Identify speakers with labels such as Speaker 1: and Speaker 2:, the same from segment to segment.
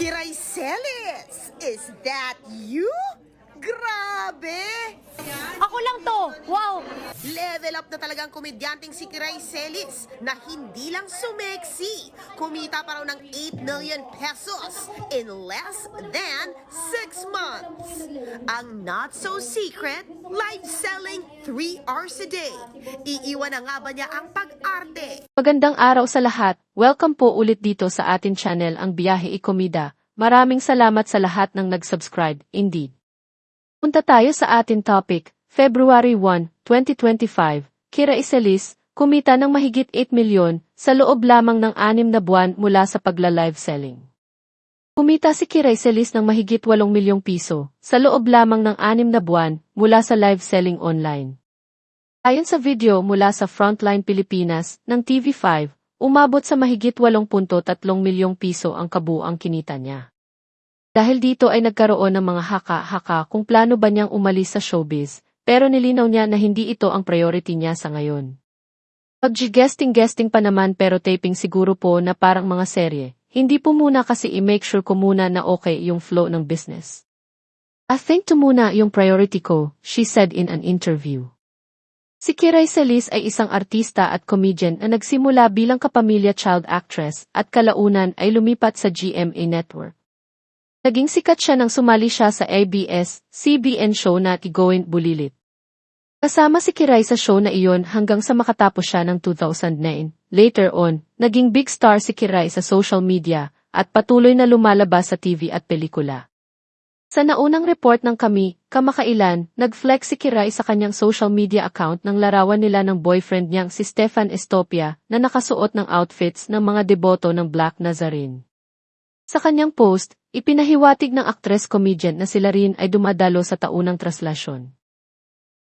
Speaker 1: Kiray Celis, is that you? Grabe!
Speaker 2: Ako lang to. Wow.
Speaker 1: Level up na talagang komedyanteng si Kiray Celis na hindi lang sumeksi. Kumita pa raw ng 8 million pesos in less than 6 months. Ang not so secret, live selling 3 hours a day. Iiwan na nga ba niya ang pag-arte?
Speaker 3: Magandang araw sa lahat. Welcome po ulit dito sa atin channel ang Biyahe Ikomida. Maraming salamat sa lahat ng nag-subscribe, indeed. Punta tayo sa ating topic, February 1, 2025, Kiray Celis, kumita ng mahigit 8 milyon sa loob lamang ng 6 na buwan mula sa pagla-live selling. Kumita si Kiray Celis ng mahigit 8 milyong piso sa loob lamang ng 6 na buwan mula sa live selling online. Ayon sa video mula sa Frontline Pilipinas ng TV5, umabot sa mahigit 8.3 milyong piso ang kabuuang kinita niya. Dahil dito ay nagkaroon ng mga haka-haka kung plano ba niyang umalis sa showbiz, pero nilinaw niya na hindi ito ang priority niya sa ngayon. Pag-guesting pa naman pero taping siguro po na parang mga serye, hindi po muna kasi i-make sure ko muna na okay yung flow ng business. I think to muna yung priority ko, she said in an interview. Si Kiray Celis ay isang artista at comedian na nagsimula bilang kapamilya child actress at kalaunan ay lumipat sa GMA Network. Naging sikat siya nang sumali siya sa ABS-CBN show na Tigawin Bulilit. Kasama si Kiray sa show na iyon hanggang sa makatapos siya ng 2009. Later on, naging big star si Kiray sa social media at patuloy na lumalabas sa TV at pelikula. Sa naunang report ng Kami, kamakailan, nag-flex si Kiray sa kanyang social media account ng larawan nila ng boyfriend niyang si Stefan Estopia na nakasuot ng outfits ng mga deboto ng Black Nazarene. Sa kanyang post, ipinahiwatig ng actress-comedian na sila rin ay dumadalo sa taunang traslasyon.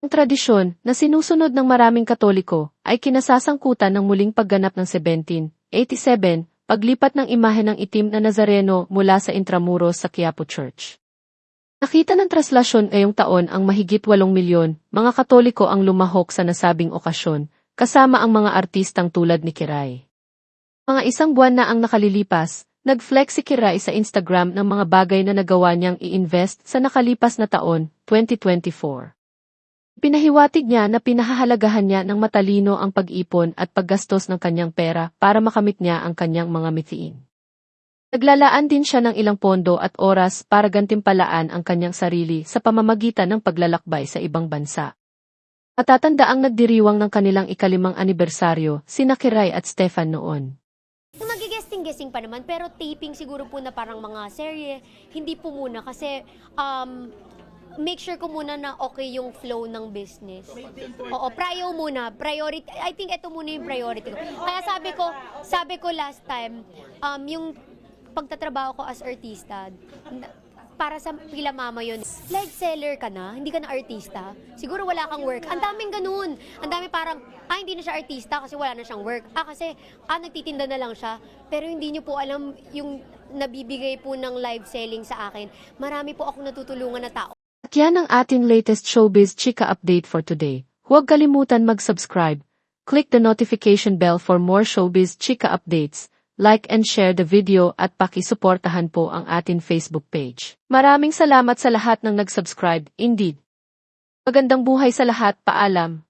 Speaker 3: Ang tradisyon na sinusunod ng maraming Katoliko ay kinasasangkutan ng muling pagganap ng 1787, paglipat ng imahe ng itim na Nazareno mula sa Intramuros sa Quiapo Church. Nakita ng traslasyon ngayong taon ang mahigit 8 milyon mga Katoliko ang lumahok sa nasabing okasyon, kasama ang mga artistang tulad ni Kiray. Mga isang buwan na ang nakalilipas, nag-flex si Kiray sa Instagram ng mga bagay na nagawa niyang i-invest sa nakalipas na taon, 2024. Pinahiwatig niya na pinahahalagahan niya ng matalino ang pag-ipon at paggastos ng kanyang pera para makamit niya ang kanyang mga mithiin. Naglalaan din siya ng ilang pondo at oras para gantimpalaan ang kanyang sarili sa pamamagitan ng paglalakbay sa ibang bansa. Matatandaang nagdiriwang ng kanilang ika-5 anibersaryo sina Kiray at Stefan noon.
Speaker 2: Magigesting-gesting pa naman, pero taping siguro po na parang mga serye, hindi po muna kasi make sure ko muna na okay yung flow ng business. Oo, priority. I think ito muna yung priority ko. Kaya sabi ko last time, yung pagtatrabaho ko as artista, para sa pila mama yun, live seller ka na, hindi ka na artista, siguro wala kang work. Ang daming ganun. Ang dami parang, hindi na siya artista kasi wala na siyang work. Kasi, nagtitinda na lang siya. Pero hindi niyo po alam yung nabibigay po ng live selling sa akin. Marami po akong natutulungan na tao.
Speaker 3: At yan ang ating latest showbiz chika update for today. Huwag kalimutan mag-subscribe. Click the notification bell for more showbiz chika updates. Like and share the video at pakisuportahan po ang ating Facebook page. Maraming salamat sa lahat ng nag-subscribe, indeed. Magandang buhay sa lahat, paalam.